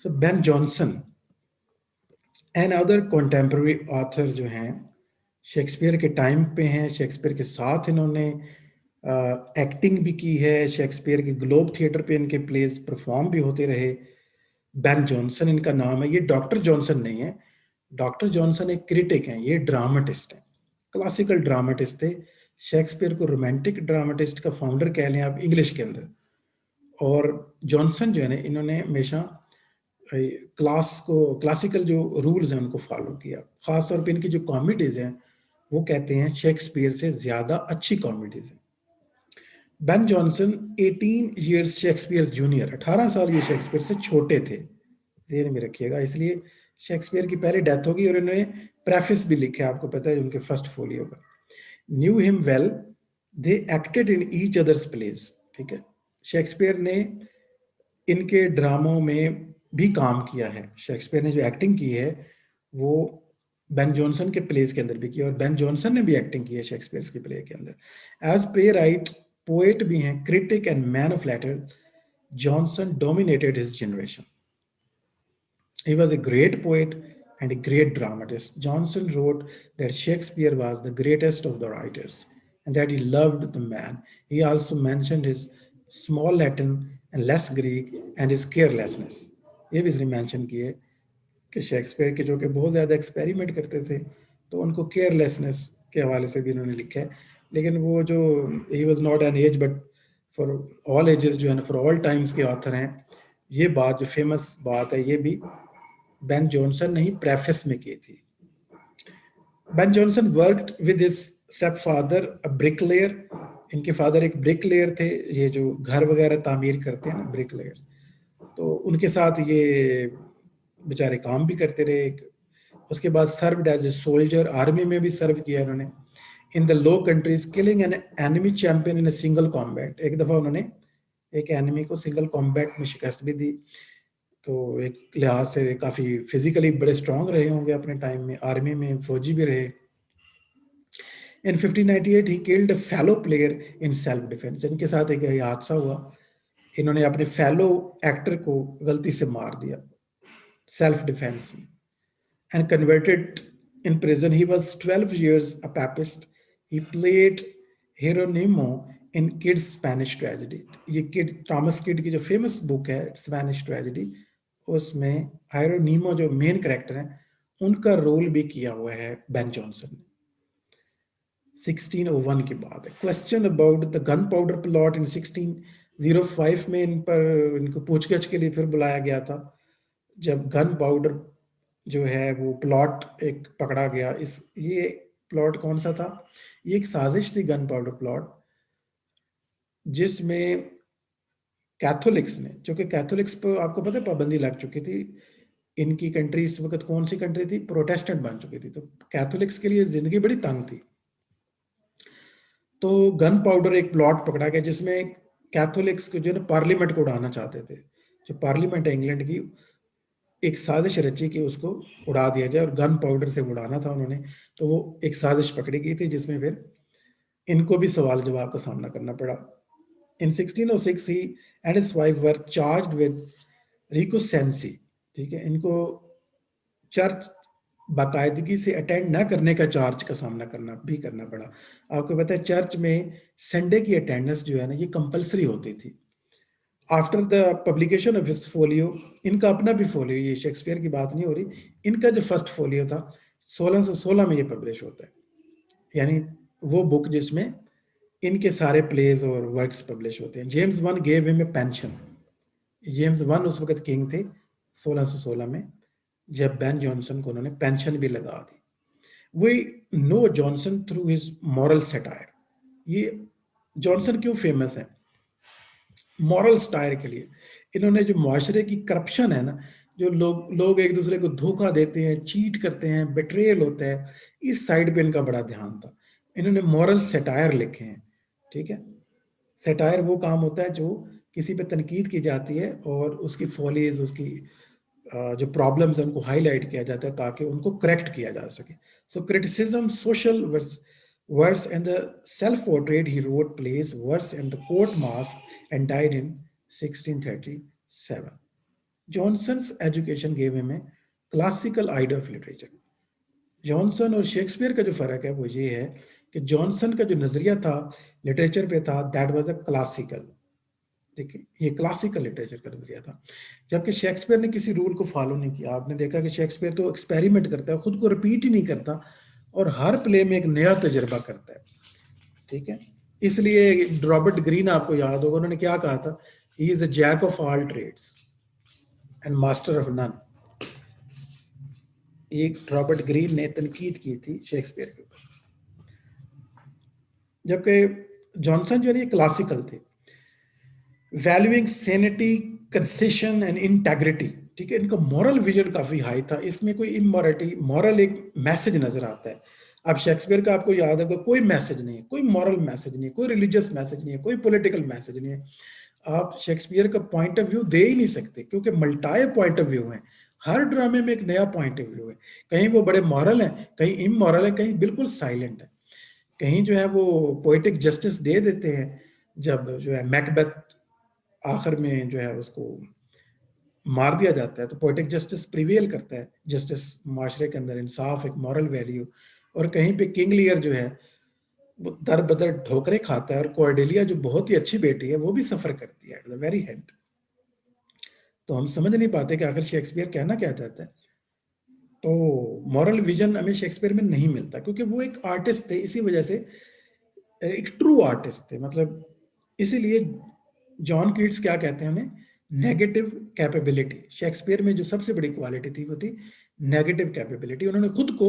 So Ben Jonson and other contemporary author जो हैं Shakespeare के टाइम पे हैं, शेक्सपियर के साथ इन्होंने एक्टिंग भी की है, शेक्सपियर के ग्लोब थिएटर पे इनके प्लेस परफॉर्म भी होते रहे। बेन जॉनसन इनका नाम है। ये डॉक्टर जॉनसन नहीं है, डॉक्टर जॉनसन एक क्रिटिक हैं, ये ड्रामाटिस्ट हैं, क्लासिकल ड्रामाटिस्ट थे। शेक्सपियर को रोमांटिक ड्रामाटिस्ट का फाउंडर कह लें आप इंग्लिश के अंदर। और जॉनसन जो है ना, इन्होंने हमेशा क्लासिकल जो रूल्स हैं उनको फॉलो किया। खासतौर पे इनकी जो कॉमेडीज हैं वो कहते हैं शेक्सपियर से ज़्यादा अच्छी कॉमेडीज हैं। Ben Jonson 18 years Shakespeare junior, 18 साल ये शेक्सपियर से छोटे थे, ध्यान में रखिएगा। इसलिए शेक्सपियर की पहले डेथ होगी और इन्होंने प्रेफिस भी लिखा है, आपको पता है, उनके फर्स्ट फोलियो का। Knew him well, they acted in each others place. ठीक है, शेक्सपियर ने इनके ड्रामों में भी काम किया है। शेक्सपियर ने जो एक्टिंग की है वो बेन जॉनसन के प्लेस के अंदर भी की, और बेन जॉनसन ने भी एक्टिंग की है शेक्सपियर के प्ले के अंदर। एज प्ले राइट, पोएट भी हैं, critic and man of letter, Johnson dominated his generation. He was a great poet and a great dramatist. Johnson wrote that Shakespeare was the greatest of the writers and that he loved the man. He also mentioned his small Latin and less Greek and his carelessness. ये भी इसने mention किए कि Shakespeare के जो कि बहुत ज़्यादा एक्सपेरिमेंट करते थे, तो उनको केयरलेसनेस के हवाले से भी इन्होंने लिखा है। लेकिन वो जो he was not an age but for all ages जो है ना, फॉर ऑल टाइम्स के ऑथर हैं। ये बात जो फेमस बात है, ये भी बेन जॉनसन ने ही प्रेफेस में की थी। Ben Jonson worked with his step father a bricklayer. इनके फादर एक ब्रिकलेयर थे, ये जो घर वगैरह तामीर करते हैं ना, ब्रिकलेयर्स। तो उनके साथ ये बेचारे काम भी करते रहे। उसके बाद served as a soldier, army में भी सर्व किया उन्होंने। In the low countries, killing an enemy champion in a single combat. एक दफा उन्होंने एक एनिमी को सिंगल कॉम्बैट में शिकस्त भी दी। तो एक लिहाज से काफ़ी फिजिकली बड़े स्ट्रांग रहे होंगे अपने टाइम में, आर्मी में फौजी भी रहे। इन 1598 he killed a fellow player in self defence. इनके साथ एक हादसा हुआ, इन्होंने अपने फेलो एक्टर को गलती से मार दिया सेल्फ डिफेंस में। And converted in prison, he was 12 years a papist. He played Hieronymo in Kidd's Spanish tragedy. ये किड, थॉमस किड की जो फेमस बुक है स्पेनिश ट्रेजेडी, उसमें हायरोनीमो जो मेन कैरेक्टर है उनका रोल भी किया हुआ है बेन जॉनसन ने। 1601 की बात है। Question about the gun powder plot in 1605 में इन पर इनको पूछगछ के लिए फिर बुलाया गया था, जब गन पाउडर जो है वो प्लॉट एक पकड़ा गया। इस ये प्लॉट कौन सा था? ये एक साजिश थी, गन पाउडर प्लॉट, जिसमें कैथोलिक्स ने, जो कि कैथोलिक्स पर आपको पता है पाबंदी लग चुकी थी। इनकी कंट्री इस वक्त कौन सी कंट्री थी? प्रोटेस्टेंट बन चुकी थी, तो कैथोलिक्स के लिए जिंदगी बड़ी तंग थी। तो गन पाउडर एक प्लॉट पकड़ा गया जिसमें कैथोलिक्स को जो है पार्लियामेंट को उड़ाना चाहते थे। जो पार्लियामेंट है इंग्लैंड की, एक साजिश रची कि उसको उड़ा दिया जाए, और गन पाउडर से उड़ाना था उन्होंने। तो वो एक साजिश पकड़ी गई थी जिसमें फिर इनको भी सवाल जवाब का सामना करना पड़ा। In 1606 he and his wife were charged with recusancy. ठीक है, इनको चर्च बाकायदगी से अटेंड ना करने का चार्ज का सामना करना पड़ा। आपको पता है चर्च में संडे की अटेंडेंस जो है ना, ये कंपलसरी होती थी। After the publication of his folio, इनका अपना भी फोलियो, ये शेक्सपियर की बात नहीं हो रही, इनका जो फर्स्ट फोलियो था 1616 में ये पब्लिश होता है, यानी वो बुक जिसमें इनके सारे प्लेज और वर्क्स पब्लिश होते हैं। जेम्स वन गेव हिम ए पेंशन। जेम्स वन उस वक्त किंग थे 1616 में, जब बेन जॉनसन को उन्होंने पेंशन भी लगा दी। We know Johnson through his moral satire. ये जॉनसन क्यों फेमस है? मॉरल सटायर के लिए। इन्होंने जो माशरे की करप्शन है ना, जो लोग एक दूसरे को धोखा देते हैं, चीट करते हैं, बेट्रेयल होता है, इस साइड पे इनका बड़ा ध्यान था। इन्होंने मॉरल सटायर लिखे हैं। ठीक है, सटायर वो काम होता है जो किसी पे तनकीद की जाती है और उसकी फॉलीज, उसकी जो प्रॉब्लम्स हैं उनको हाईलाइट किया जाता है ताकि उनको करेक्ट किया जा सके। So criticism, social verse and the self portrait, he wrote plays verse and the court masque and died in 1637। Johnson's education gave him a classical idea of literature. Johnson और Shakespeare का जो फर्क है वो ये है कि जॉनसन का जो नजरिया था लिटरेचर पे था, दैट वाज अ क्लासिकल, देखिए ये क्लासिकल लिटरेचर का नजरिया था, जबकि शेक्सपियर ने किसी रूल को फॉलो नहीं किया। आपने देखा कि शेक्सपियर तो एक्सपेरिमेंट करता है, खुद को रिपीट ही नहीं करता और हर प्ले में एक नया तजुर्बा करता है, ठीक है। इसलिए रॉबर्ट ग्रीन आपको याद होगा, उन्होंने क्या कहा था, he is a jack of all trades and master of none. एक रॉबर्ट ग्रीन ने तनकीद की थी शेक्सपियर के ऊपर, जबकि जॉनसन जो है ये क्लासिकल थे, valuing sanity, concession and integrity, ठीक है। इनका मॉरल विजन काफी हाई था, इसमें कोई इमोरलिटी, मॉरल एक मैसेज नजर आता है। अब शेक्सपियर का आपको याद होगा कोई मैसेज नहीं है, कोई मॉरल मैसेज नहीं है, कोई रिलीजियस मैसेज नहीं है, कोई पॉलिटिकल मैसेज नहीं है। आप शेक्सपियर का पॉइंट ऑफ व्यू दे ही नहीं सकते, क्योंकि मल्टाई पॉइंट ऑफ व्यू है, हर ड्रामे में एक नया पॉइंट ऑफ व्यू है। कहीं वो बड़े मॉरल है, कहीं इमोरल है, कहीं बिल्कुल साइलेंट है, कहीं जो है वो पोएटिक जस्टिस दे देते हैं। जब जो है मैकबेथ आखिर में जो है उसको मार दिया जाता है तो पोएटिक जस्टिस प्रिवेल करता है, जस्टिस माशरे के अंदर, इंसाफ, एक मॉरल वैल्यू। और कहीं पे किंग लियर जो है वो दर बदर ठोकरे खाता है, और कॉर्डेलिया जो बहुत ही अच्छी बेटी है वो भी सफर करती है एट द वेरी हेड। तो हम समझ नहीं पाते कि आखिर शेक्सपियर कहना क्या चाहता है। तो मॉरल विजन हमें शेक्सपियर में नहीं मिलता, क्योंकि वो एक आर्टिस्ट थे, इसी वजह से एक ट्रू आर्टिस्ट थे, मतलब इसीलिए जॉन कीट्स क्या कहते हैं हमें, नेगेटिव कैपेबिलिटी। शेक्सपियर में जो सबसे बड़ी क्वालिटी थी वो थी नेगेटिव कैपेबिलिटी। उन्होंने खुद को,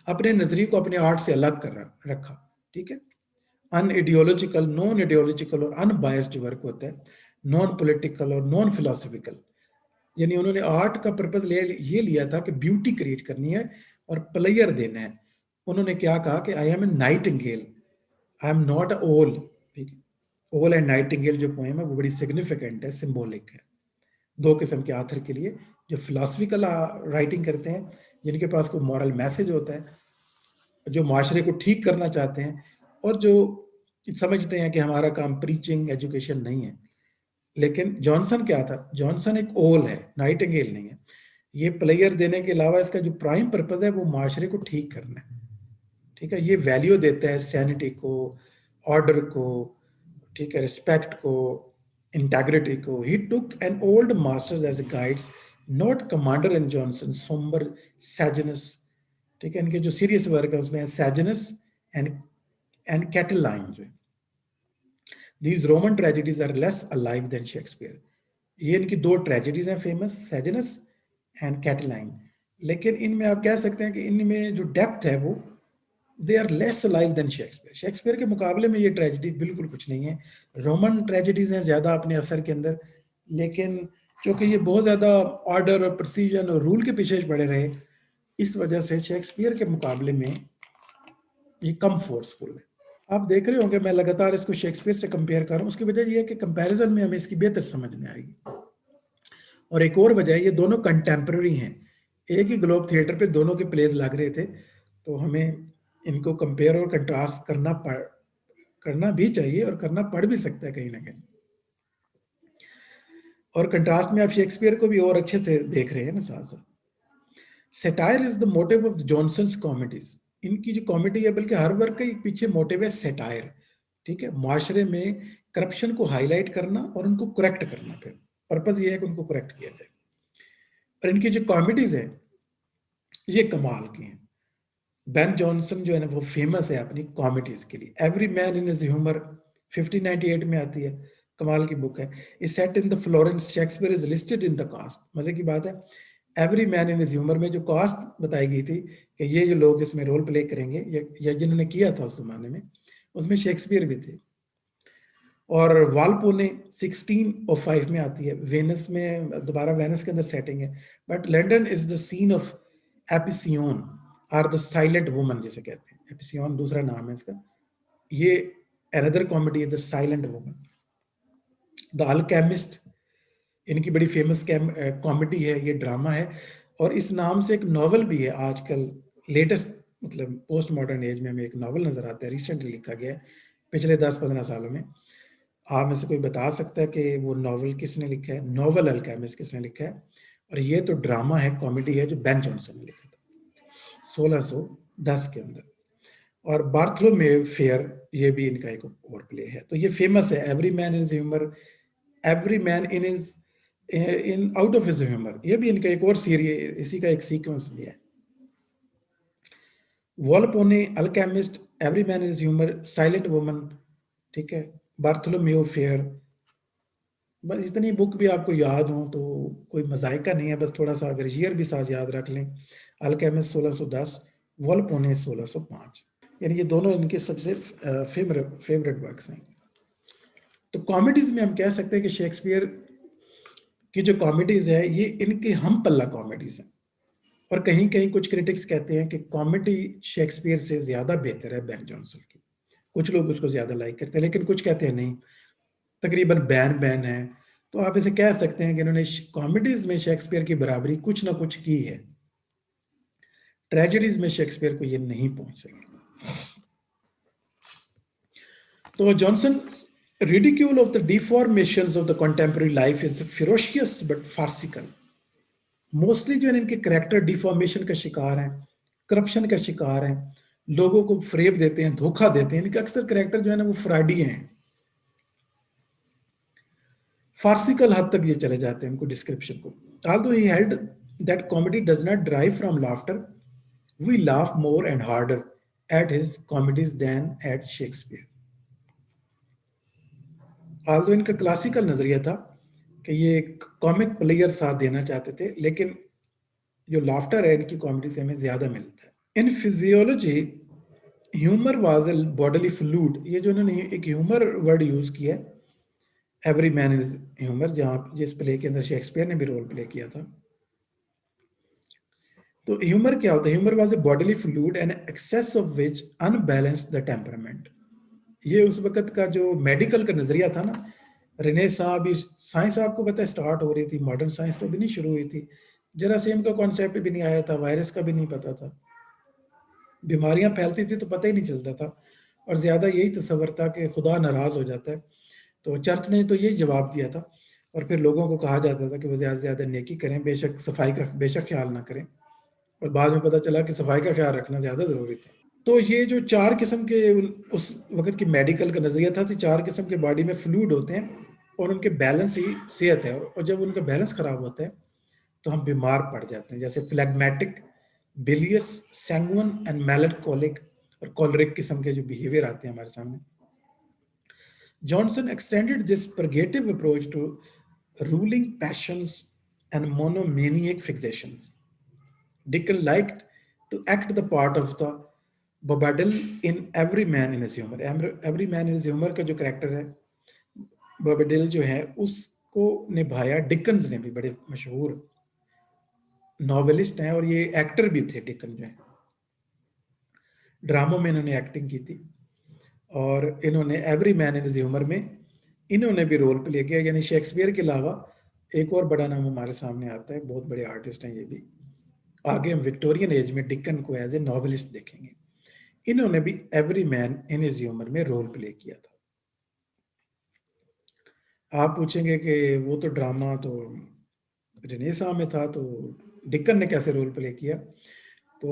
अपने नजरिए को अपने आर्ट से अलग कर रखा, ठीक है। अनइडियोलॉजिकल, नॉन आइडियोलॉजिकल और अनबायस्ड जो वर्क होता है, नॉन पॉलिटिकल और नॉन फिलोसफिकल, यानी उन्होंने आर्ट का पर्पज ये लिया था कि ब्यूटी क्रिएट करनी है और प्लेयर देना है। उन्होंने क्या कहा कि I am a nightingale, I am not a owl, ठीक है। ओल एंड नाइटिंगेल जो पोएम है वो बड़ी सिग्निफिकेंट है, सिंबॉलिक है दो किस्म के आथर के लिए, जो फिलोसफिकल राइटिंग करते हैं, जिनके पास कोई मॉरल मैसेज होता है, जो माशरे को ठीक करना चाहते हैं, और जो समझते हैं कि हमारा काम प्रीचिंग एजुकेशन नहीं है। लेकिन जॉनसन क्या था, जॉनसन एक ओल है, नाइटिंगेल नहीं है। ये प्लेयर देने के अलावा इसका जो प्राइम पर्पज है वो माशरे को ठीक करना है, ठीक है। ये वैल्यू देता है सैनिटी को, ऑर्डर को, ठीक है, रिस्पेक्ट को, इंटेग्रिटी को। He took an old master as guides, not commander and Johnson sombre Sejanus, ठीक है। इनके जो सीरियस वर्क है उसमें सैजनस एंड कैटिलाइन जो, these Roman tragedies are less alive than Shakespeare. ये इनकी दो ट्रेजेडीज हैं फेमस, सैजनस एंड कैटिलाइन। लेकिन इनमें आप कह सकते हैं कि इनमें जो डेप्थ है वो, they are less alive than Shakespeare. Shakespeare के मुकाबले में ये ट्रेजेडी बिल्कुल कुछ नहीं है। रोमन ट्रेजेडीज हैं ज्यादा अपने असर के अंदर, लेकिन क्योंकि ये बहुत ज्यादा ऑर्डर और प्रिसीजन और रूल के पीछे पड़े रहे, इस वजह से शेक्सपियर के मुकाबले में ये कम फोर्सफुल है। आप देख रहे होंगे मैं लगातार इसको शेक्सपियर से कंपेयर कर रहा हूँ, उसकी वजह ये है कि कंपैरिजन में हमें इसकी बेहतर समझ में आएगी। और एक और वजह है, ये दोनों कंटेम्प्रेरी हैं, एक ही ग्लोब थिएटर पे दोनों के प्लेज लग रहे थे, तो हमें इनको कंपेयर और कंट्रास्ट करना भी चाहिए और करना पड़ भी सकता है कहीं ना कहीं। और कंट्रास्ट में आप शेक्सपियर को भी और अच्छे से देख रहे हैं ना साथ साथ। Satire is the motive of Jonson's comedies. इनकी जो कॉमेडी है, बल्कि हर वर्क का एक पीछे मोटिव है सेटायर, ठीक है। माशरे में करप्शन को हाईलाइट करना और उनको करेक्ट करना, फिर पर्पज ये है कि उनको करेक्ट किया जाए। और इनकी जो कॉमेडीज है ये कमाल की हैं। बेन जॉनसन जो है ना वो फेमस है अपनी कॉमेडीज के लिए। Every man in his humour 1598 में आती है, कमाल की बुक है। Is set in the Florence, Shakespeare is listed in the cast. मजे की बात है, every man in his humour में जो कास्ट बताई गई थी कि ये जो लोग इसमें रोल प्ले करेंगे या जिन्होंने किया था उस जमाने में, उसमें शेक्सपियर भी थे। और वालपोने 1605 में आती है, वेनिस में, दोबारा वेनिस के अंदर सेटिंग है, but London is the scene of Epicoene or the silent woman जिसे कहते हैं। एपिसियोन दूसरा नाम है इसका। ये अनदर कॉमेडी है, the silent woman. The alchemist इनकी बड़ी फेमस कॉमेडी है, ये ड्रामा है। और इस नाम से एक नॉवल भी है आजकल, लेटेस्ट मतलब पोस्ट मॉडर्न एज में हमें एक नॉवल नजर आता है, रिसेंटली लिखा गया है पिछले 10-15 सालों में। आप में से कोई बता सकता है कि वो नॉवल किसने लिखा है? नॉवल अल्केमिस्ट किसने लिखा है? और ये तो ड्रामा है, कॉमेडी है, जो बेन जॉनसन ने लिखा था 1610 के अंदर। और बार्थलोमेव फेयर, ये भी इनका एक और प्ले है। तो ये फेमस है, every man his humour, every man in is in out of his humour, ये भी इनका एक और सीरीज, इसी का एक सीक्वेंस भी है। Volpone, alchemist, every man his humour, silent woman, ठीक है, बार्थलोमेव फेयर। बस इतनी बुक भी आपको याद हो तो कोई मजायका नहीं है, बस थोड़ा सा अगर ईयर भी साथ याद रख लें। अल्केमिस्ट 1610, वॉलपोने 1605, यानी ये दोनों इनके सबसे फेवरेट वर्क्स हैं। तो कॉमेडीज में हम कह सकते हैं कि शेक्सपियर की जो कॉमेडीज है ये इनके हम पल्ला कॉमेडीज हैं। और कहीं कहीं कुछ क्रिटिक्स कहते हैं कि कॉमेडी शेक्सपियर से ज्यादा बेहतर है बेन जॉनसन की। कुछ लोग उसको ज्यादा लाइक करते हैं, लेकिन कुछ कहते हैं नहीं, तकरीबन बैन बैन है। तो आप इसे कह सकते हैं कि इन्होंने कॉमेडीज में शेक्सपियर की बराबरी कुछ ना कुछ की है, ट्रेजेडीज में शेक्सपियर को ये नहीं पहुंच सके। तो Johnson ridicule of the deformations of the contemporary life is ferocious but farcical. Mostly जो है इनके करेक्टर डिफॉर्मेशन का शिकार हैं, करप्शन का शिकार हैं, लोगों को फ्रेब देते हैं, धोखा देते हैं। इनके अक्सर करेक्टर जो है ना वो फ्रॉडी हैं, फार्सिकल हद तक ये चले जाते हैं उनको डिस्क्रिप्शन को। although he held that comedy does not derive from laughter, we laugh more and harder at his comedies than at Shakespeare. although इनका क्लासिकल नजरिया था कि ये कॉमिक प्लेयर साथ देना चाहते थे, लेकिन जो लाफ्टर है इनकी कॉमेडी से हमें ज्यादा मिलता है। In physiology humour was a bodily fluid, ये जो इन्होंने एक ह्यूमर वर्ड यूज किया है, एवरी मैन इज ह्यूमर, जहां जिस प्ले के अंदर शेक्सपियर ने भी रोल प्ले किया था। तो ह्यूमर क्या होता है? Humour was a bodily fluid and excess of which unbalance the temperament. ये उस वक्त का जो मेडिकल का नजरिया था ना, रेनेसां भी, साइंस आपको पता है स्टार्ट हो रही थी, मॉडर्न साइंस तो भी नहीं शुरू हुई थी, जरासीम का कॉन्सेप्ट भी नहीं आया था, वायरस का भी नहीं पता था, बीमारियां फैलती थी तो पता ही नहीं चलता था, और ज्यादा यही तस्वर था कि खुदा नाराज हो जाता है। तो चर्च ने तो यही जवाब दिया था, और फिर लोगों को कहा जाता था कि वो ज्यादा से ज्यादा नेकी करें, बेशक सफाई का बेशक ख्याल ना करें, और बाद में पता चला कि सफाई का ख्याल रखना ज्यादा जरूरी था। तो ये जो चार किस्म के उस वक्त की मेडिकल का नजरिया था कि चार किस्म के बॉडी में फ्लूइड होते हैं और उनके बैलेंस ही सेहत है, और जब उनका बैलेंस खराब होता है तो हम बीमार पड़ जाते हैं, जैसे फ्लैग्मेटिक, बिलियस, सैंगुइन एंड मेलनकोलिक और कॉलरिक किस्म के जो बिहेवियर आते हैं हमारे सामने। Johnson extended this purgative approach to ruling passions and monomaniac fixations. Dickens liked to act the part of the Bobadil in Every Man in His Humor. Every Man in His Humor का जो character है बॉबेडिल जो है उसको निभाया Dickens ने भी, बड़े मशहूर नॉवेलिस्ट हैं और ये एक्टर भी थे डिकन जो है। ड्रामों में इन्होंने एक्टिंग की थी और इन्होंने every man in his humour में इन्होंने भी रोल प्ले किया। यानी शेक्सपियर के अलावा एक और बड़ा नाम हमारे सामने आता है, बहुत बड़े आर्टिस्ट हैं ये भी। आगे हम विक्टोरियन एज में डिकन को एज ए नॉवेलिस्ट देखेंगे। इन्होंने भी every man in his humour में रोल प्ले किया था। आप पूछेंगे कि वो तो ड्रामा तो रेनेसां में था, तो डिकन ने कैसे रोल प्ले किया? तो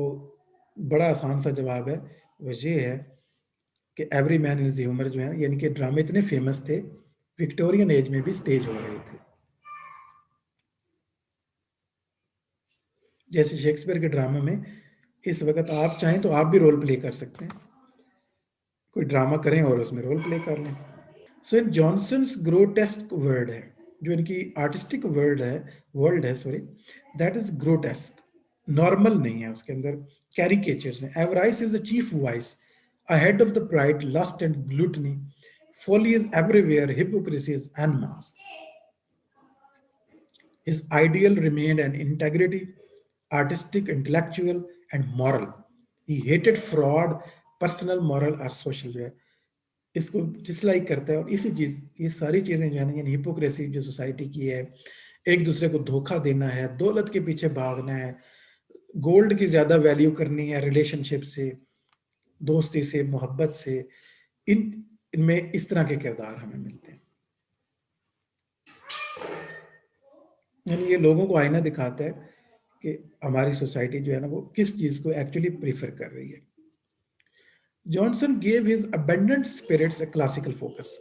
बड़ा आसान सा जवाब है, वो ये है कि every man in his humour जो है, यानी कि ड्रामे इतने फेमस थे, विक्टोरियन एज में भी स्टेज हो रहे थे। जैसे शेक्सपियर के ड्रामा में इस वक्त आप चाहें तो आप भी रोल प्ले कर सकते हैं, कोई ड्रामा करें और उसमें रोल प्ले कर लें। So in Johnson's grotesque world है, जो इनकी आर्टिस्टिक वर्ल्ड है sorry, that is grotesque, normal नहीं है, उसके अंदर कैरिकेचर्स हैं। Avarice is the chief vice, ahead of the pride, lust and gluttony, folly is everywhere, hypocrisy is unmasked. His ideal remained an integrity, artistic, intellectual, and moral. He hated fraud, personal, moral, और social जो है इसको dislike करता है। और इसी चीज, ये सारी चीजें जो है ना, यानी हिपोक्रेसी जो सोसाइटी की है, एक दूसरे को धोखा देना है, दौलत के पीछे भागना है, गोल्ड की ज्यादा वैल्यू करनी है रिलेशनशिप से, दोस्ती से, मोहब्बत से, इनमें इस तरह के किरदार हमें मिलते हैं। यानी ये लोगों को आईना दिखाता है कि हमारी सोसाइटी जो है ना वो किस चीज को एक्चुअली प्रीफर कर रही है. Johnson gave his abundant spirits a classical focus.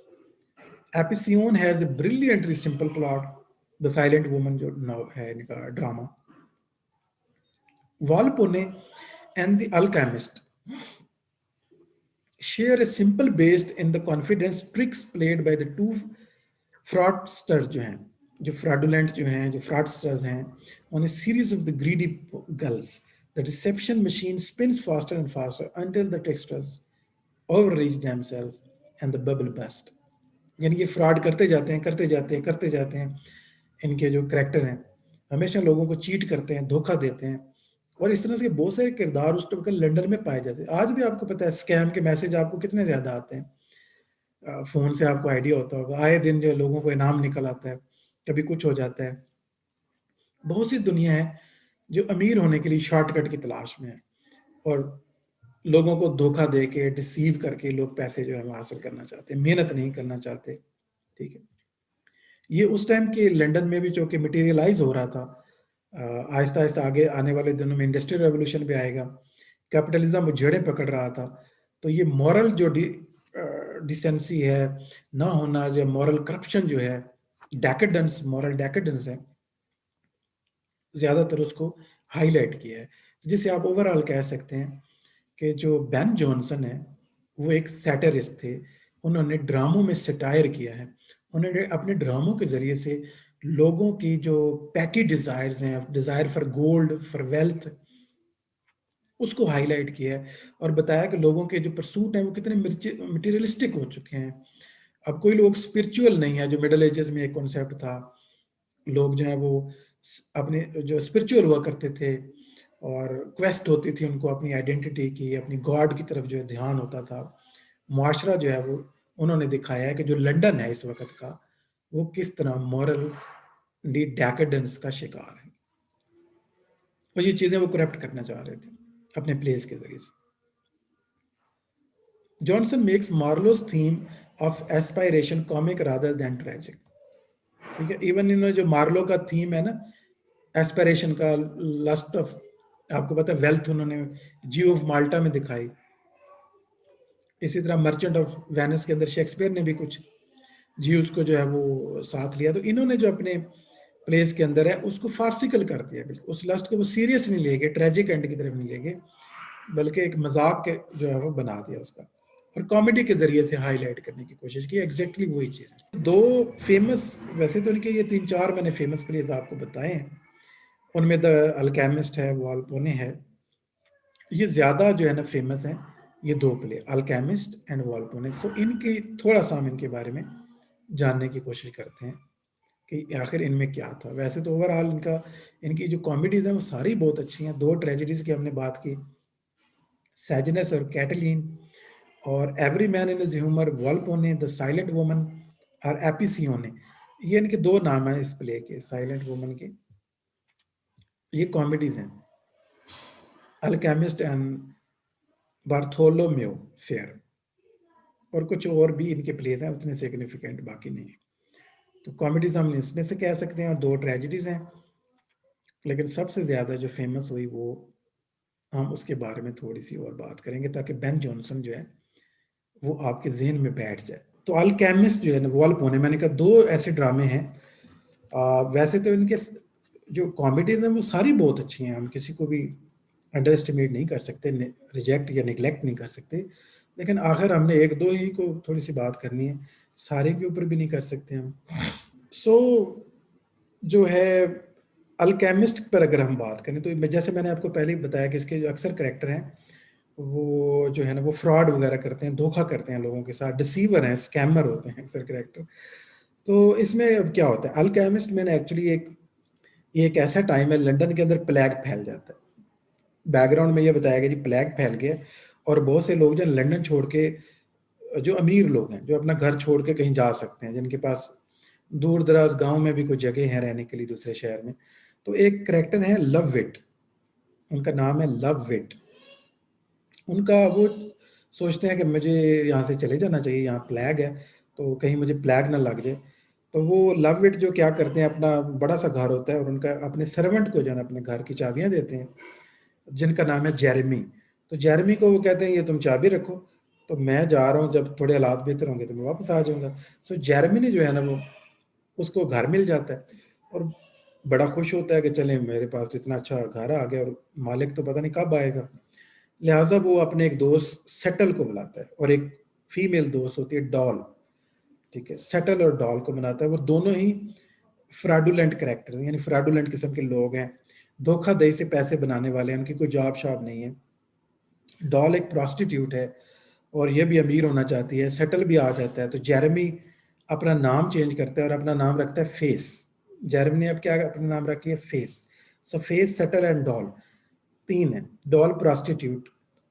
Apicion has a brilliantly simple plot. The Silent Woman जो नाव है इनका drama. Volpone and the Alchemist share a simple based in the confidence tricks played by the two fraudsters जो fraudulent जो fraudsters हैं on a series of the greedy gulls. The deception machine spins faster and faster until the tricksters overreach themselves and the bubble burst. यानी ये fraud करते जाते हैं इनके जो करेक्टर हैं हमेशा लोगों को चीट करते हैं, धोखा देते हैं, और इस तरह से बहुत सारे किरदार उस टाइम लंदन में पाए जाते हैं. आज भी आपको पता है स्कैम के मैसेज आपको कितने ज्यादा आते हैं. फोन से आपको आइडिया होता होगा, आए दिन जो लोगों को इनाम निकल आता है, कभी कुछ हो जाता है. बहुत सी दुनिया है जो अमीर होने के लिए शॉर्टकट की तलाश में है और लोगों को धोखा दे के डिसीव करके लोग पैसे जो है वो हासिल करना चाहते हैं, मेहनत नहीं करना चाहते. ठीक है, ये उस टाइम के लंदन में भी जो कि मटेरियलाइज हो रहा था. आहिस्ता आहिस्ता आगे आने वाले दिनों में इंडस्ट्रियल रेवोल्यूशन भी आएगा, कैपिटलिज्म जड़ें पकड़ रहा था. तो ये मॉरल जो डिसेंसी है ना होना, जो मॉरल करप्शन जो है, डेकेडेंस, मॉरल डेकेडेंस है, ज्यादातर उसको हाईलाइट किया है. जिसे आप ओवरऑल कह सकते हैं कि जो बेन जॉनसन है वो एक सैटरिस्ट थे. उन्होंने ड्रामों में सटायर किया है. उन्होंने अपने ड्रामों के जरिए से लोगों की जो पैटी डिजायर्स हैं, desire for gold, for wealth, उसको हाईलाइट किया है और बताया कि लोगों के जो परसूट हैं वो कितने मटेरियलिस्टिक हो चुके हैं. अब कोई लोग स्पिरिचुअल नहीं है, जो मिडिल एजेस में एक कॉन्सेप्ट था. लोग जो है वो अपने जो स्पिरिचुअल हुआ करते थे और क्वेस्ट होती थी उनको अपनी आइडेंटिटी की, अपनी गॉड की तरफ जो है ध्यान होता था. मुआशरा जो है वो उन्होंने दिखाया है कि जो लंदन है इस वक्त का वो किस तरह मॉरल डेकेडेंस का शिकार है. और ये चीजें वो करप्ट करना चाह रहे थे अपने प्लेस के जरिए से. Johnson makes Marlowe's theme of aspiration comic rather than tragic. ठीक है, इवन इन्होंने जो मार्लो का थीम है ना, एस्पायरेशन का, लस्ट ऑफ, आपको पता है वेल्थ, उन्होंने जियो ऑफ माल्टा में दिखाई. इसी तरह मर्चेंट ऑफ वेनिस के अंदर शेक्सपियर ने भी कुछ जीव्स को जो है वो साथ लिया. तो इन्होंने जो अपने प्लेस के अंदर है उसको फार्सिकल कर दिया. बिल्कुल उस लस्ट को वो सीरियस नहीं लेंगे, ट्रेजिक एंड की तरफ नहीं लेंगे, बल्कि एक मजाक के जो है वो बना दिया उसका, और कॉमेडी के जरिए से हाईलाइट करने की कोशिश की. एग्जैक्टली वही चीज है. दो फेमस, वैसे तो इनके ये 3-4 मैंने फेमस प्लेस आपको बताए हैं. उनमें द अल्केमिस्ट है, वॉल्पोने है, ये ज्यादा जो है ना फेमस है ये दो प्ले, अल्केमिस्ट एंड वॉल्पोने. तो इनकी थोड़ा सा हम इनके बारे में जानने की कोशिश करते हैं कि आखिर इनमें क्या था. वैसे तो ओवरऑल इनकी जो कॉमेडीज हैं वो सारी बहुत अच्छी हैं. दो ट्रेजेडीज की हमने बात की, सैजनस और कैटलीन, और every man in his humour, Volpone, the silent woman और एपिसियोने. ये इनके दो नाम हैं इस प्ले के, साइलेंट वुमन के. ये कॉमेडीज हैं, अल्केमिस्ट एंड बार्थोलोमेव फेयर. और कुछ और भी इनके प्लेस हैं, उतने सिग्निफिकेंट बाकी नहीं है. तो कॉमेडीज हम इसमें से कह सकते हैं और दो ट्रेजेडीज हैं. लेकिन सबसे ज्यादा जो फेमस हुई वो हम उसके बारे में थोड़ी सी और बात करेंगे ताकि बेन जॉनसन जो है वो आपके जहन में बैठ जाए. तो अल्केमिस्ट जो है ना, वॉल्पोने, मैंने कहा दो ऐसे ड्रामे हैं. वैसे तो इनके जो कॉमेडीज हैं वो सारी बहुत अच्छी हैं, हम किसी को भी अंडर एस्टिमेट नहीं कर सकते, रिजेक्ट या निगलेक्ट नहीं कर सकते. लेकिन आखिर हमने एक दो ही को थोड़ी सी बात करनी है, सारे के ऊपर भी नहीं कर सकते हम. सो जो है अल्केमिस्ट पर अगर हम बात करें तो जैसे मैंने आपको पहले ही बताया कि इसके जो अक्सर करेक्टर हैं वो जो है ना वो फ्रॉड वगैरह करते हैं, धोखा करते हैं लोगों के साथ, डिसीवर हैं, स्कैमर होते हैं अक्सर करेक्टर. तो इसमें अब क्या होता है, अल्केमिस्ट में एक्चुअली ये एक ऐसा टाइम है लंदन के अंदर प्लेग फैल जाता है. बैकग्राउंड में ये बताया गया जी प्लेग फैल गया और बहुत से लोग जो लंदन छोड़ के, जो अमीर लोग हैं जो अपना घर छोड़ के कहीं जा सकते हैं, जिनके पास दूर दराज गांव में भी कोई जगह है रहने के लिए दूसरे शहर में. तो एक करेक्टर है लव विट, उनका नाम है लव विट. उनका वो सोचते हैं कि मुझे यहाँ से चले जाना चाहिए, यहाँ प्लेग है तो कहीं मुझे प्लेग ना लग जाए. तो वो लव इट जो क्या करते हैं, अपना बड़ा सा घर होता है और उनका अपने सर्वेंट को जो है ना अपने घर की चाबियां देते हैं, जिनका नाम है जेरेमी। तो जेरेमी को वो कहते हैं ये तुम चाबी रखो, तो मैं जा रहा हूँ, जब थोड़े हालात बेहतर होंगे तो मैं वापस आ जाऊंगा। सो जेरेमी ने जो है ना वो उसको घर मिल जाता है और बड़ा खुश होता है कि चले मेरे पास तो इतना अच्छा घर आ गया और मालिक तो पता नहीं कब आएगा। लिहाजा वो अपने एक दोस्त सेटल को बुलाता है और एक फीमेल दोस्त होती है डॉल, ठीक है, सेटल और डॉल को बनाता है। वो दोनों ही फ्राडुलेंट कैरेक्टर यानी फ्राडुलेंट किस्म के लोग हैं, धोखाधड़ी से पैसे बनाने वाले हैं, उनकी कोई जॉब शॉब नहीं है। डॉल एक प्रोस्टिट्यूट है और ये भी अमीर होना चाहती है, सेटल भी आ जाता है। तो जेरेमी अपना नाम चेंज करता है और अपना नाम रखता है फेस। जेरेमी ने अब क्या अपना नाम रख लिया, face. So face, settle and doll तीन है। डॉल प्रोस्टिट्यूट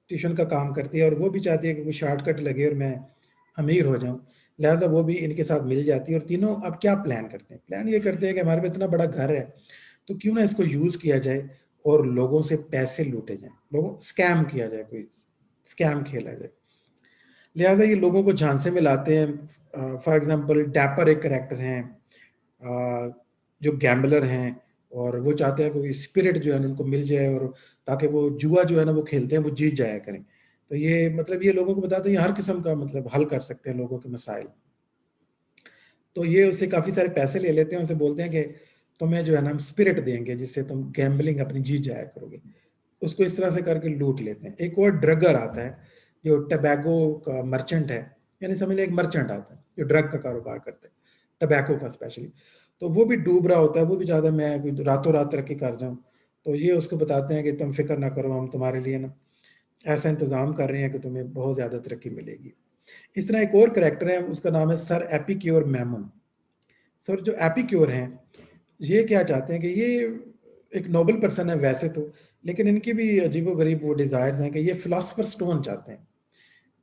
ट्यूशन का काम करती है और वो भी चाहती है कि कोई शॉर्टकट लगे और मैं अमीर हो जाऊं, लिहाजा वो भी इनके साथ मिल जाती है। और तीनों अब क्या प्लान करते हैं, प्लान ये करते हैं कि हमारे पास इतना बड़ा घर है तो क्यों ना इसको यूज किया जाए और लोगों से पैसे लूटे जाए, लोगों स्कैम किया जाए, कोई स्कैम खेला जाए। लिहाजा ये लोगों को झांसे में लाते हैं। फॉर एग्जांपल डैपर एक करेक्टर हैं, जो गैम्बलर हैं और वो चाहते हैं कोई स्पिरिट जो है ना उनको मिल जाए और ताकि वो जुआ जो है ना वो खेलते हैं वो जीत जाया करें। तो ये मतलब ये लोगों को बताते हैं ये हर किस्म का मतलब हल कर सकते हैं लोगों के मसाइल। तो ये उससे काफी सारे पैसे ले लेते हैं, उसे बोलते हैं कि तुम्हें जो है ना हम स्पिरिट देंगे जिससे तुम गैम्बलिंग अपनी जीत जाया करोगे। उसको इस तरह से करके लूट लेते हैं। एक और ड्रगर आता है जो टबैको का मर्चेंट है, यानी समझ लें एक मर्चेंट आता है जो ड्रग का कारोबार करता है, टबैको का स्पेशली। तो वो भी डूब रहा होता है, वो भी ज़्यादा मैं रातों रात तरक्की कर जाऊँ। तो ये उसको बताते हैं कि तुम फिक्र ना करो, हम तुम्हारे लिए ना ऐसा इंतज़ाम कर रहे हैं कि तुम्हें बहुत ज़्यादा तरक्की मिलेगी। इस तरह एक और करेक्टर है, उसका नाम है सर एपिक्योर मैमन। सर जो एपिक्योर हैं ये क्या चाहते हैं कि ये एक नोबल पर्सन है वैसे तो, लेकिन इनकी भी अजीबो गरीब वो डिजायर्स हैं कि ये फिलोसफर स्टोन चाहते हैं।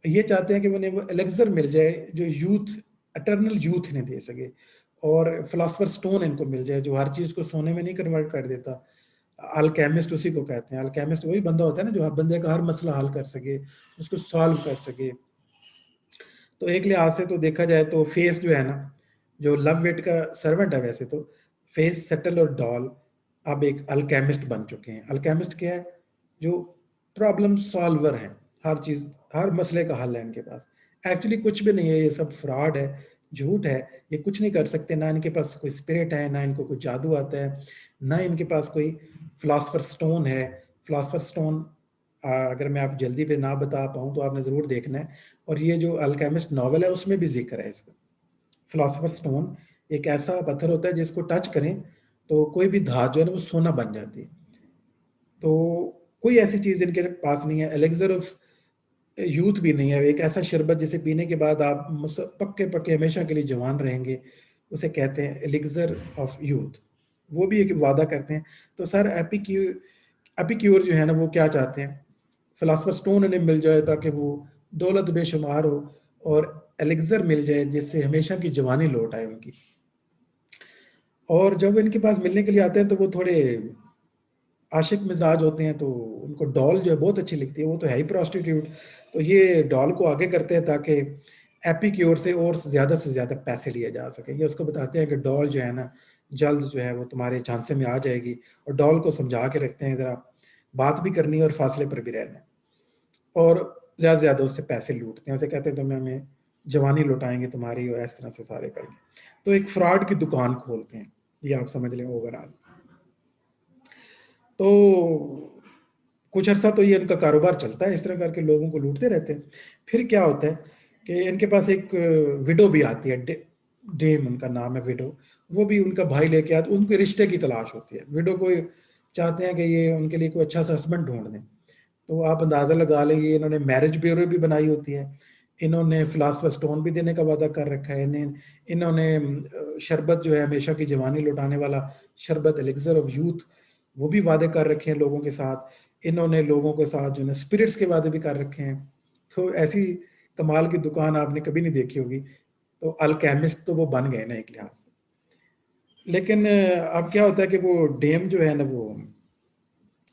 ये चाहते हैं कि उन्हें वो एलेक्सर मिल जाए जो यूथ, अटर्नल यूथ इन्हें दे सके, और फिलोसफर स्टोन इनको मिल जाए जो हर चीज को सोने में नहीं कन्वर्ट कर देता। अल्केमिस्ट उसी को कहते हैं। अल्केमिस्ट वही बंदा होता है ना जो हर बंदे का हर मसला हल कर सके, उसको सॉल्व कर सके। तो एक लिहाज से तो देखा जाए तो फेस जो है ना, जो लव वेट का सर्वेंट है वैसे तो, फेस, सेटल और डॉल अब एक अल्केमिस्ट बन चुके हैं। अल्केमिस्ट क्या है, जो प्रॉब्लम सॉल्वर है, हर चीज हर मसले का हल है इनके पास। एक्चुअली कुछ भी नहीं है, ये सब फ्रॉड है, झूठ है। ये कुछ नहीं कर सकते, ना इनके पास कोई स्पिरिट है, ना इनको कोई जादू आता है, ना इनके पास कोई फिलासफर स्टोन है। फिलासफर स्टोन अगर मैं आप जल्दी पे ना बता पाऊँ तो आपने ज़रूर देखना है। और ये जो अल्केमिस्ट नॉवल है उसमें भी जिक्र है इसका। फिलोसफर स्टोन एक ऐसा पत्थर होता है जिसको टच करें तो कोई भी धात जो है ना वो सोना बन जाती है। तो कोई ऐसी चीज इनके पास नहीं है। एलेक्सर ऑफ यूथ भी नहीं है, एक ऐसा शरबत जिसे पीने के बाद आप पक्के पक्के हमेशा के लिए जवान रहेंगे, उसे कहते हैं एलिक्सर ऑफ यूथ। वो भी एक वादा करते हैं। तो सर एपिक्यूर जो है ना वो क्या चाहते हैं, फिलासफर स्टोन उन्हें मिल जाए ताकि वो दौलत बेशुमार हो, और एलिक्सर मिल जाए जिससे हमेशा की जवानी लौट आए उनकी। और जब इनके पास मिलने के लिए आते हैं तो वो थोड़े आशिक मिजाज होते हैं, तो उनको डॉल जो है बहुत अच्छी लगती है, वो तो है ही प्रोस्टिट्यूट। तो ये डॉल को आगे करते हैं ताकि एपी की ओर से ज्यादा पैसे लिए जा सके। ये उसको बताते हैं कि डॉल जो है ना जल्द जो है वो तुम्हारे झांसे में आ जाएगी, और डॉल को समझा के रखते हैं जरा बात भी करनी है और फासले पर भी रहना है, और ज्यादा से ज्यादा उससे पैसे लूटते हैं। उसे कहते हैं तुम्हें हमें जवानी लौटाएंगे तुम्हारी, और इस तरह से सारे करके तो एक फ्रॉड की दुकान खोलते हैं। ये आप समझ लें ओवरऑल। तो कुछ अर्सा तो ये इनका कारोबार चलता है, इस तरह करके लोगों को लूटते रहते हैं। फिर क्या होता है कि इनके पास एक विडो भी आती है, डेम उनका नाम है विडो। वो भी उनका भाई लेके आते, उनके रिश्ते की तलाश होती है। विडो को चाहते हैं कि ये उनके लिए कोई अच्छा सा हस्बैंड ढूंढ दें। तो आप अंदाजा लगा लेंगे इन्होंने मैरिज ब्यूरो भी बनाई होती है, इन्होंने फिलासफर स्टोन भी देने का वादा कर रखा है, इन्होंने शरबत जो है हमेशा की जवानी लौटाने वाला शरबत एलिक्सर ऑफ यूथ वो भी वादे कर रखे हैं लोगों के साथ। इन्होंने लोगों के साथ जो है स्पिरिट्स के वादे भी कर रखे हैं। तो ऐसी कमाल की दुकान आपने कभी नहीं देखी होगी। तो अल्केमिस्ट तो वो बन गए ना एक लिहाज से। लेकिन अब क्या होता है कि वो डेम जो है ना वो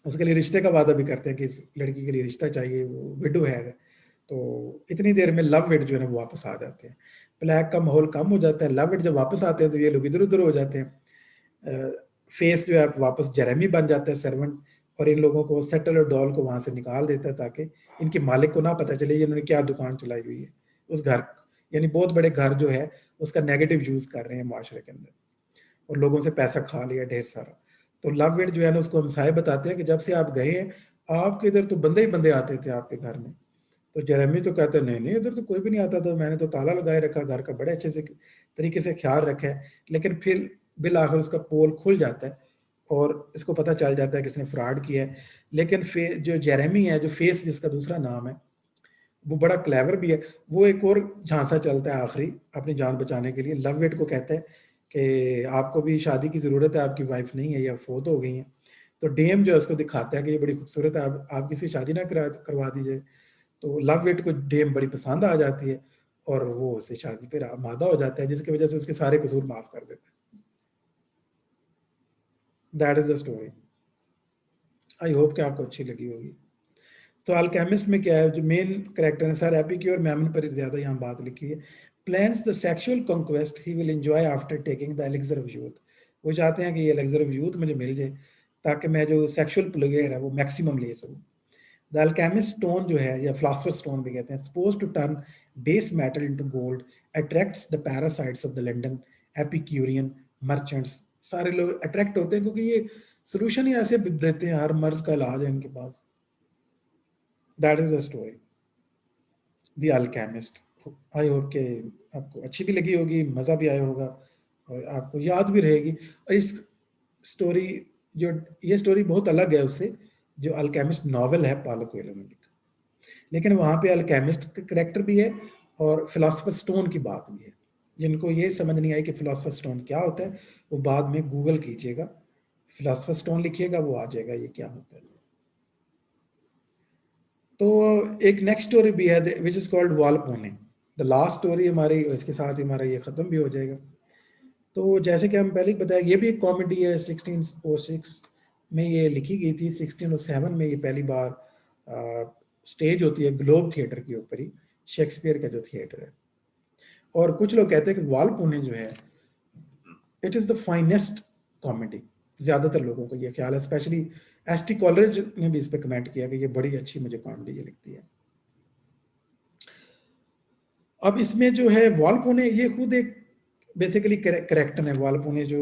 उसके लिए रिश्ते का वादा भी करते हैं कि इस लड़की के लिए रिश्ता चाहिए, वो विडो है। तो इतनी देर में लव विड जो है ना वो वापस आ जाते हैं। प्लेग का माहौल कम हो जाता है, लव इट जब वापस आते हैं तो ये लोग इधर उधर हो जाते हैं, फेस जो है वापस जेरेमी बन जाता है सर्वेंट, और इन लोगों को सेटल और डॉल को वहां से निकाल देता है ताकि इनके मालिक को ना पता चले इन्होंने क्या दुकान चलाई हुई है उस घर, यानी बहुत बड़े घर जो है उसका नेगेटिव यूज कर रहे हैं माशरे के अंदर, और लोगों से पैसा खा लिया ढेर सारा। तो लव इट जो है ना उसको हमसाए बताते हैं कि जब से आप गए हैं आपके इधर तो बंदे ही बंदे आते थे आपके घर में। तो जेरेमी तो कहते हैं नहीं नहीं इधर तो कोई भी नहीं आता था, मैंने तो ताला लगाए रखा घर का, बड़े अच्छे से तरीके से ख्याल रखा है। लेकिन फिर बिल आखिर उसका पोल खुल जाता है और इसको पता चल जाता है कि इसने फ्रॉड किया है। लेकिन जो जेरेमी है, जो फेस जिसका दूसरा नाम है, वो बड़ा क्लेवर भी है। वो एक और झांसा चलता है आखिरी अपनी जान बचाने के लिए, लव इट को कहता है कि आपको भी शादी की ज़रूरत है, आपकी वाइफ नहीं है या फोत हो गई है। तो डेम जो है उसको दिखाता है कि ये बड़ी खूबसूरत है, आप किसी शादी ना करवा दीजिए। तो लव इट को डेम बड़ी पसंद आ जाती है और वो उससे शादी पे मादा हो जाता है, जिसकी वजह से उसके सारे कसूर माफ कर देता है। That is the story. I hope कि आपको अच्छी लगी होगी। तो अल्केमिस्ट में क्या है, जो मेन कैरेक्टर है, सर एपिक्योर और मेमन पर ज्यादा यहाँ बात लिखी है। Plans the sexual conquest he will enjoy after taking the elixir of youth. वो चाहते हैं कि ये एलिक्सर ऑफ यूथ मुझे मिल जाए ताकि मैं जो सेक्सुअल प्लेजर है वो मैक्सिमम ले सकूं। द अल्केमिस्ट स्टोन जो है, या फिलोसफर स्टोन भी कहते हैं, suppose to turn base metal into gold, attracts the parasites of the London epicurean merchants. सारे लोग अट्रैक्ट होते हैं क्योंकि ये सोल्यूशन ही ऐसे देते हैं, हर मर्ज का इलाज है इनके पास। That is the story, the alchemist. I hope के आपको अच्छी भी लगी होगी, मज़ा भी आया होगा और आपको याद भी रहेगी। और इस स्टोरी, जो ये स्टोरी बहुत अलग है उससे जो अल्केमिस्ट नॉवल है पालो कोएल्हो ने लिखा। लेकिन वहाँ पे अल्केमिस्ट का करेक्टर भी है और फिलोसफर स्टोन की बात भी है। जिनको ये समझ नहीं आई कि फिलोसफर स्टोन क्या होता है, वो बाद में गूगल कीजिएगा, फिलोसफर स्टोन लिखिएगा, वो आ जाएगा ये क्या होता है। तो एक नेक्स्ट स्टोरी भी है which is called Volpone, the last story हमारी, इसके साथ ही हमारा ये खत्म भी हो जाएगा। तो जैसे कि हम पहले ही बताया, ये भी एक कॉमेडी है, 1606 में ये लिखी गई थी, 1607 में ये पहली बार स्टेज होती है ग्लोब थिएटर के ऊपर ही, शेक्सपियर का जो थिएटर है। और कुछ लोग कहते हैं कि वालपोने जो है it is the finest comedy. ज्यादातर लोगों को ये ख्याल है, स्पेशली एस टी कॉलरेज ने भी इस पर कमेंट किया कि ये बड़ी अच्छी मुझे कॉमेडी ये लगती है। अब इसमें जो है वालपोने ये खुद एक बेसिकली करेक्टर है। वालपोने जो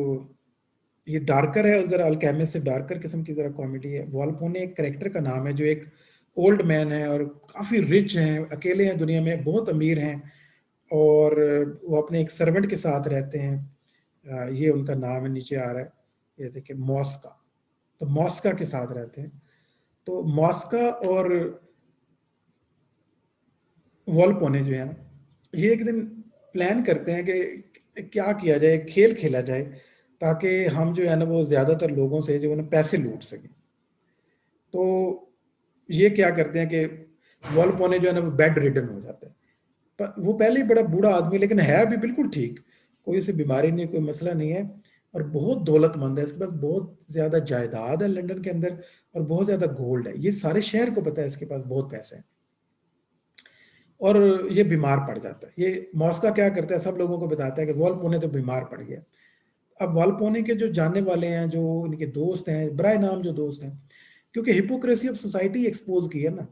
ये डार्कर है, जरा अल्केमिस्ट से डार्कर किस्म की जरा कॉमेडी है। वालपोने एक करेक्टर का नाम है जो एक ओल्ड मैन है और काफी रिच हैं, अकेले हैं दुनिया में, बहुत अमीर हैं, और वो अपने एक सर्वेंट के साथ रहते हैं। ये उनका नाम है, नीचे आ रहा है, ये देखिए, मॉस्का। तो मॉस्का के साथ रहते हैं। तो मॉस्का और वॉल्पोने जो है ना, ये एक दिन प्लान करते हैं कि क्या किया जाए, खेल खेला जाए ताकि हम जो है ना वो ज्यादातर लोगों से जो है ना पैसे लूट सकें। तो ये क्या करते हैं कि वॉल्पोने जो है ना वो बेड रिडन हो जाता है। वो पहले ही बड़ा बूढ़ा आदमी, लेकिन है अभी बिल्कुल ठीक, कोई से बीमारी नहीं, कोई मसला नहीं है, और बहुत दौलतमंद है, इसके पास बहुत ज्यादा जायदाद है लंदन के अंदर और बहुत ज्यादा गोल्ड है, ये सारे शहर को पता है इसके पास बहुत पैसे हैं। और ये बीमार पड़ जाता है। ये मॉस्का क्या करता है, सब लोगों को बताता है कि वॉल्पोने तो बीमार पड़ गया। अब वॉल्पोने के जो जानने वाले हैं, जो उनके दोस्त हैं, बराए नाम जो दोस्त हैं, क्योंकि हिपोक्रेसी ऑफ सोसाइटी एक्सपोज की है ना,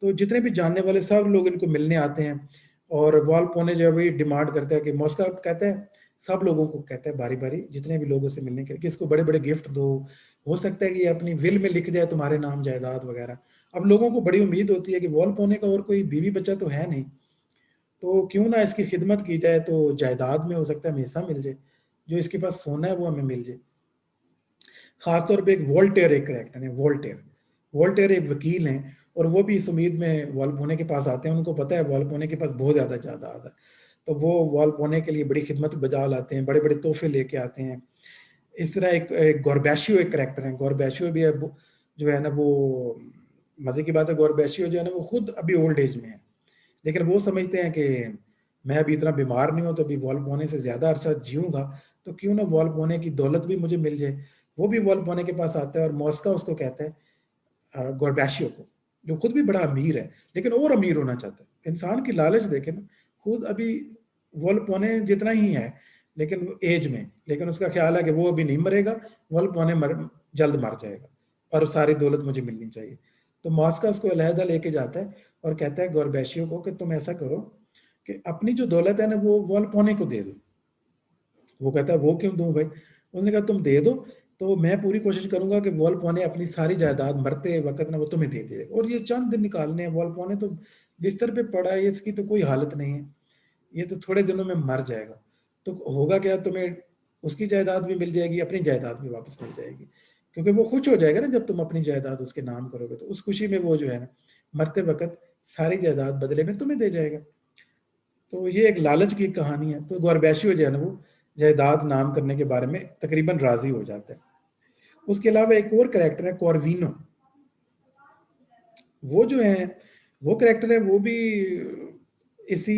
तो जितने भी जानने वाले सब लोग इनको मिलने आते हैं। और वॉल्पोने जो है वही डिमांड करता है कि मॉस्का कहता है, सब लोगों को कहता है बारी बारी, जितने भी लोगों से मिलने के, कि इसको बड़े बड़े गिफ्ट दो, हो सकता है कि ये अपनी विल में लिख जाए तुम्हारे नाम जायदाद वगैरह। अब लोगों को बड़ी उम्मीद होती है कि वॉल्पोने का और कोई बीवी बच्चा तो है नहीं, तो क्यों ना इसकी खिदमत की जाए, तो जायदाद में हो सकता है हमें हिस्सा मिल जाए, जो इसके पास सोना है वो हमें मिल जाए। खासतौर पे एक वोल्टेयर एक करेक्टर है, वोल्टेयर। वोल्टेयर एक वकील हैं और वो भी इस उम्मीद में वॉल्पोने के पास आते हैं, उनको पता है वॉल्पोने के पास बहुत ज्यादा जायदाद है, तो वो वॉल्पोने के लिए बड़ी खिदमत बजा लाते हैं, बड़े बड़े तोहफे लेके आते हैं। इस तरह एक गोरबैशियो एक करेक्टर है, गोरबैशियो भी है, जो है ना वो, मजे की बात है, गोरबैशियो जो है ना वो खुद अभी ओल्ड एज में है, लेकिन वो समझते हैं कि मैं अभी इतना बीमार नहीं हूं तो अभी वॉल्व होने से ज्यादा अरसा जीऊंगा, तो क्यों ना वॉल्व होने की दौलत भी मुझे मिल जाए। वो भी वॉल्व होने के पास आता है और मॉस्का उसको कहता है, गोरबैशियो को, जो खुद भी बड़ा अमीर है लेकिन और अमीर होना चाहता है। इंसान की लालच देखे ना, खुद अभी वोल्पोने जितना ही है, लेकिन एज में, लेकिन उसका ख्याल है कि वो अभी नहीं मरेगा, वोल्पोने जल्द मर जाएगा और सारी दौलत मुझे मिलनी चाहिए। तो मॉस्का उसको अलहदा लेके जाता है और कहता है गोरबैशियो को कि तुम ऐसा करो कि अपनी जो दौलत है ना वो वोल्पोने को दे दो। वो कहता है वो क्यों दूं भाई? उसने कहा तुम दे दो तो मैं पूरी कोशिश करूंगा कि वोल्पोने अपनी सारी जायदाद मरते वक्त ना वो तुम्हें दे देगा, और ये चंद दिन निकालने हैं, वोल्पोने तो बिस्तर पे पड़ा है, इसकी तो कोई हालत नहीं है, ये तो थोड़े दिनों में मर जाएगा। तो होगा क्या, तुम्हें उसकी जायदाद भी मिल जाएगी, अपनी जायदाद भी वापस मिल जाएगी, क्योंकि वो खुश हो जाएगा ना जब तुम अपनी जायदाद उसके नाम करोगे, तो उस खुशी में वो जो है ना मरते वक्त सारी जायदाद बदले में तुम्हें दे जाएगा। तो ये एक लालच की कहानी है। तो गोरबैशियो जो है ना वो जायदाद नाम करने के बारे में तकरीबन राजी हो जाता है। उसके अलावा एक और कैरेक्टर है कॉर्विनो। वो जो है वो कैरेक्टर है, वो भी इसी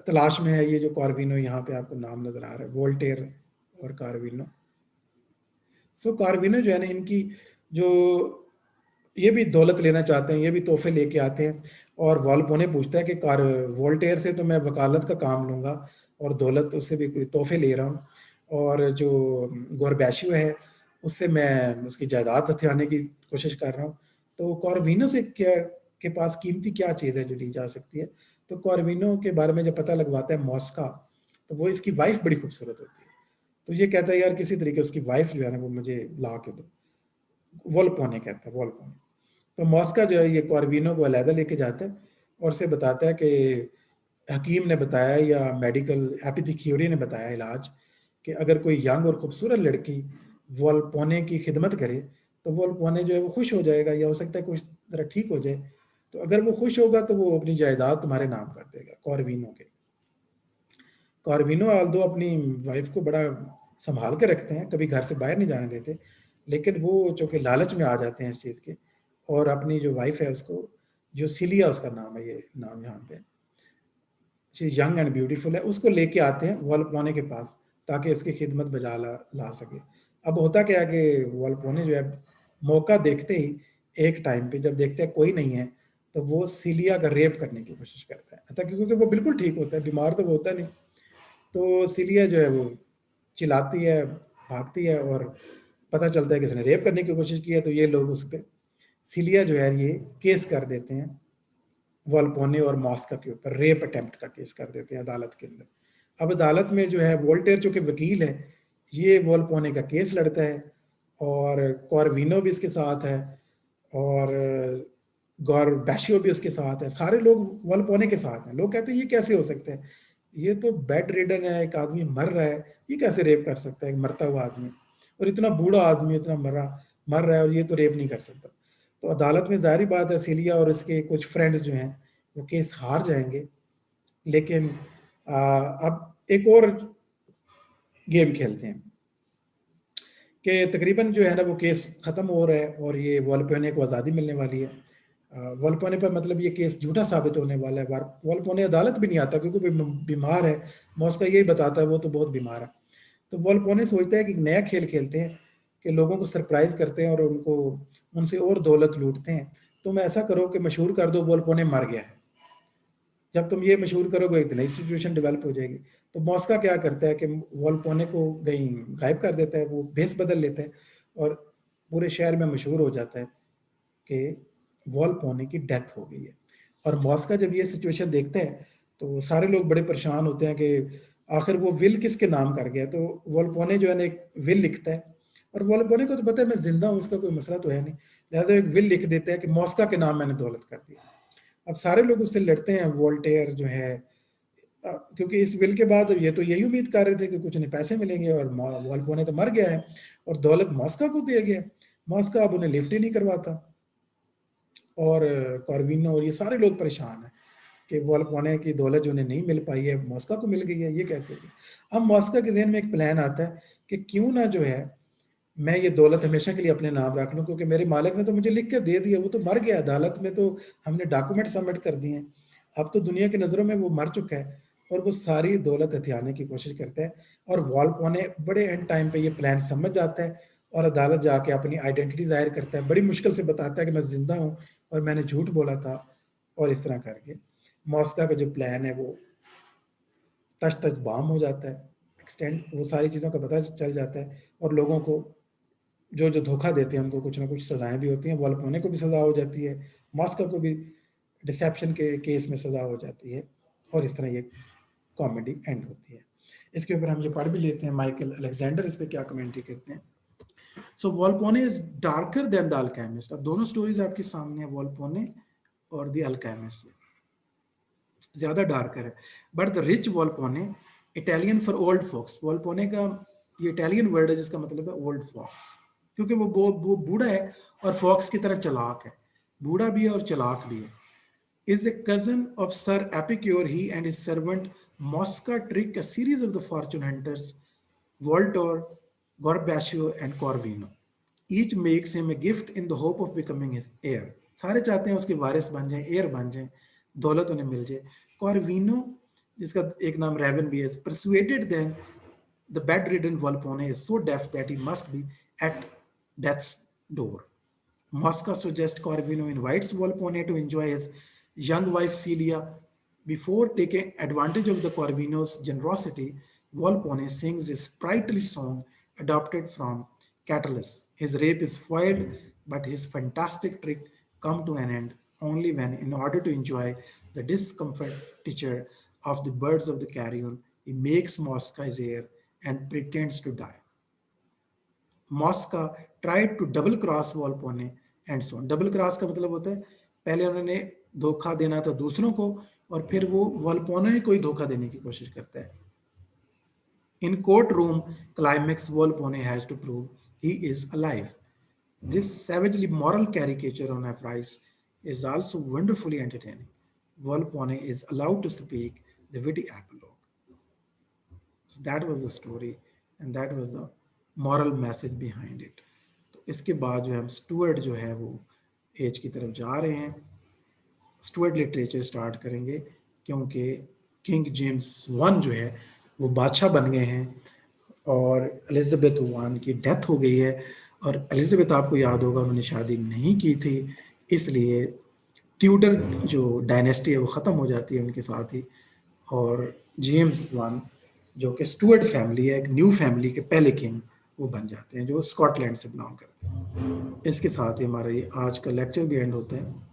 तलाश में है। ये जो कॉर्विनो यहाँ पे आपको नाम नजर आ रहा है, वोल्टेयर और कार्विनो। सो कार्विनो जो है ना इनकी जो ये भी दौलत लेना चाहते हैं, ये भी तोहफे लेके आते हैं, और वॉल्पोने पूछता है कि कार वोल्टेयर से तो मैं वकालत का काम लूंगा और दौलत उससे भी कोई तोहफे ले रहा हूँ, और जो गोरबैशियो है उससे मैं उसकी जायदाद हथियाने की कोशिश कर रहा हूँ। तो कॉर्विनो से क्या के पास कीमती क्या चीज़ है जो ली जा सकती है? तो कॉर्विनो के बारे में जब पता लगवाता है मॉस्का, तो वो इसकी वाइफ बड़ी खूबसूरत होती है, तो ये कहता है यार किसी तरीके उसकी वाइफ जो है ना वो मुझे ला के दो। वोल्पोने कहता है, वोल्पोने। तो मॉस्का जो है ये कॉर्विनो को अलहदा लेके जाता है और उसे बताता है कि हकीम ने बताया या मेडिकल एपिथिक्यूरी ने बताया इलाज कि अगर कोई यंग और खूबसूरत लड़की वोल्पोने की खिदमत करे तो वोल्पोने जो है वो खुश हो जाएगा, या हो सकता है कुछ तरह ठीक हो जाए। तो अगर वो खुश होगा तो वो अपनी जायदाद तुम्हारे नाम कर देगा, कॉर्विनो के। कॉर्विनो आल्दो अपनी वाइफ को बड़ा संभाल के रखते हैं, कभी घर से बाहर नहीं जाने देते, लेकिन वो चूंकि लालच में आ जाते हैं इस चीज़ के, और अपनी जो वाइफ है उसको, जो सिलिया उसका नाम है, ये नाम यहाँ पे, यंग एंड ब्यूटीफुल है, उसको लेके आते हैं वॉल्पोने के पास ताकि उसकी खिदमत बजा ला सके। अब होता क्या है कि वॉल्पोने जो है मौका देखते ही एक टाइम पे जब देखते हैं कोई नहीं है तो वो सिलिया का रेप करने की कोशिश करता है, अतः क्योंकि वो बिल्कुल ठीक होता है, बीमार तो वो होता नहीं। तो सिलिया जो है वो चिल्लाती है, भागती है, और पता चलता है कि इसने रेप करने की कोशिश की है, तो ये लोग उस पर सिलिया जो है ये केस कर देते हैं वॉल्पोने और मॉस्का के ऊपर, रेप अटेम्प्ट का केस कर देते हैं अदालत के अंदर। अब अदालत में जो है वोल्टेयर जो कि वकील है, ये वॉल्पोने का केस लड़ता है, और कॉर्विनो भी इसके साथ है, और गॉरबैशियो भी उसके साथ है, सारे लोग वॉल्पोने के साथ हैं। लोग कहते हैं ये कैसे हो सकता है, ये तो बेड रिडन है, एक आदमी मर रहा है, ये कैसे रेप कर सकता है एक मरता हुआ आदमी, और इतना बूढ़ा आदमी इतना मर रहा है और ये तो रेप नहीं कर सकता। तो अदालत में जाहिर बात है सिलिया और इसके कुछ फ्रेंड्स जो हैं वो केस हार जाएंगे। लेकिन अब एक और गेम खेलते हैं कि तकरीबन जो है ना वो केस ख़त्म हो रहा है और ये वॉल्पोने को आज़ादी मिलने वाली है। वॉल्पोने पर मतलब ये केस झूठा साबित होने वाला है। वॉल्पोने अदालत भी नहीं आता क्योंकि बीमार है, मॉस्का यही बताता है वो तो बहुत बीमार है। तो वॉल्पोने सोचता है कि नया खेल खेलते हैं कि लोगों को सरप्राइज करते हैं और उनको उनसे और दौलत लूटते हैं। तुम ऐसा करो कि मशहूर कर दो वॉल्पोने मर गया है। जब तुम ये मशहूर करोगे एक नई सिचुएशन डेवलप हो जाएगी। तो मॉस्का क्या करता है कि वॉल्पोने को कहीं गायब कर देता है, वो भेस बदल लेता है और पूरे शहर में मशहूर हो जाता है कि वॉल्पोने की डेथ हो गई है। और मॉस्का जब ये सिचुएशन देखते हैं तो सारे लोग बड़े परेशान होते हैं कि आखिर वो विल किसके नाम कर गया। तो वॉल्पोने जो है ना एक विल लिखता है, और वॉल्पोने को तो पता है मैं जिंदा हूँ, उसका कोई मसला तो है नहीं, लिहाजा एक विल लिख देता है कि मॉस्का के नाम मैंने दौलत कर दी। अब सारे लोग उससे लड़ते हैं, वोल्टेयर जो है, क्योंकि इस विल के बाद ये तो यही उम्मीद कर रहे थे कि कुछ नहीं पैसे मिलेंगे, और वॉल्पोने तो मर गया है और दौलत मॉस्का को दिया गया। मॉस्का अब उन्हें लिफ्ट ही नहीं करवाता, और कॉर्विनो और ये सारे लोग परेशान हैं कि वॉल्पोने की दौलत जो उन्हें नहीं मिल पाई है मॉस्का को मिल गई है, ये कैसे होगी। अब मॉस्का के जहन में एक प्लान आता है कि क्यों ना जो है मैं ये दौलत हमेशा के लिए अपने नाम रख लूं, क्योंकि मेरे मालिक ने तो मुझे लिख के दे दिया, वो तो मर गया, अदालत में तो हमने डॉक्यूमेंट सबमिट कर दिए हैं, अब तो दुनिया की नज़रों में वो मर चुका है। और वो सारी दौलत हथियाने की कोशिश करता है, और वॉल्पोने बड़े एंड टाइम पे ये प्लान समझ जाता है और अदालत जाके अपनी आइडेंटिटी जाहिर करता है, बड़ी मुश्किल से बताता है कि मैं जिंदा हूँ और मैंने झूठ बोला था, और इस तरह करके मॉस्का का जो प्लान है वो तच तच बाम हो जाता है, एक्सटेंड वो सारी चीज़ों का पता चल जाता है, और लोगों को जो जो धोखा देते हैं उनको कुछ ना कुछ सजाएं भी होती हैं। वोल्पोने को भी सजा हो जाती है, मॉस्का को भी डिसेप्शन के केस में सजा हो जाती है, और इस तरह ये कॉमेडी एंड होती है। इसके ऊपर हम ये पढ़ भी लेते हैं, माइकल अलेक्जेंडर इस पे क्या कमेंट्री करते हैं। So Volpone is darker than the alchemist. अब दोनों स्टोरीज आपके सामने है, वोल्पोने और द अल्केमिस्ट, ज्यादा डार्कर है। But the rich Volpone, Italian for old fox, Volpone का ये इटालियन वर्ड है जिसका मतलब है ओल्ड फॉक्स, क्योंकि वो बूढ़ा है और फॉक्स की तरह चालाक है, बूढ़ा भी है और चालाक भी है। Is a cousin of Sir Epicure. He and his servant Mosca trick a series of the fortune hunters, Voltor, Gorbaccio, and Corvino. Each makes him a gift in the hope of becoming his heir. सारे चाहते हैं उसके वारिस बन जाएं, air बन जाएं, दौलत उन्हें मिल जाए। कॉर्विनो, जिसका एक नाम रेवन भी है, persuaded then the bedridden Volpone is so deaf that he must be at death's door. Mosca suggests Corvino invites Volpone to enjoy his young wife Celia. Before taking advantage of the Corvino's generosity, Volpone sings a sprightly song adopted from Catullus. His rape is foiled, but his fantastic trick comes to an end only when, in order to enjoy the discomfiture of the birds of the carrion, he makes Mosca his heir and pretends to die. Mosca tried to double cross Volpone and so. Double cross का मतलब होता है पहले उन्होंने धोखा देना था दूसरों को, और फिर वो वोल्पोने को ही धोखा देने की कोशिश करता है। In court room climax Volpone has to prove he is alive. This savagely moral caricature on Ephraim is also wonderfully entertaining. Volpone is allowed to speak the witty epilogue. So that was the story and that was the moral message behind it. तो इसके बाद जो है हम Stuart जो है वो as की तरफ जा रहे हैं, स्टुअर्ट लिटरेचर स्टार्ट करेंगे, क्योंकि किंग जेम्स वन जो है वो बादशाह बन गए हैं और एलिजाबेथ वन की डेथ हो गई है। और एलिजाबेथ आपको याद होगा उन्होंने शादी नहीं की थी, इसलिए ट्यूडर जो डायनेस्टी है वो ख़त्म हो जाती है उनके साथ ही, और जेम्स वन जो कि स्टुअर्ट फैमिली है, एक न्यू फैमिली के पहले किंग वो बन जाते हैं जो स्कॉटलैंड से बिलोंग करते हैं। इसके साथ ही हमारा ये आज का लेक्चर भी एंड होता है।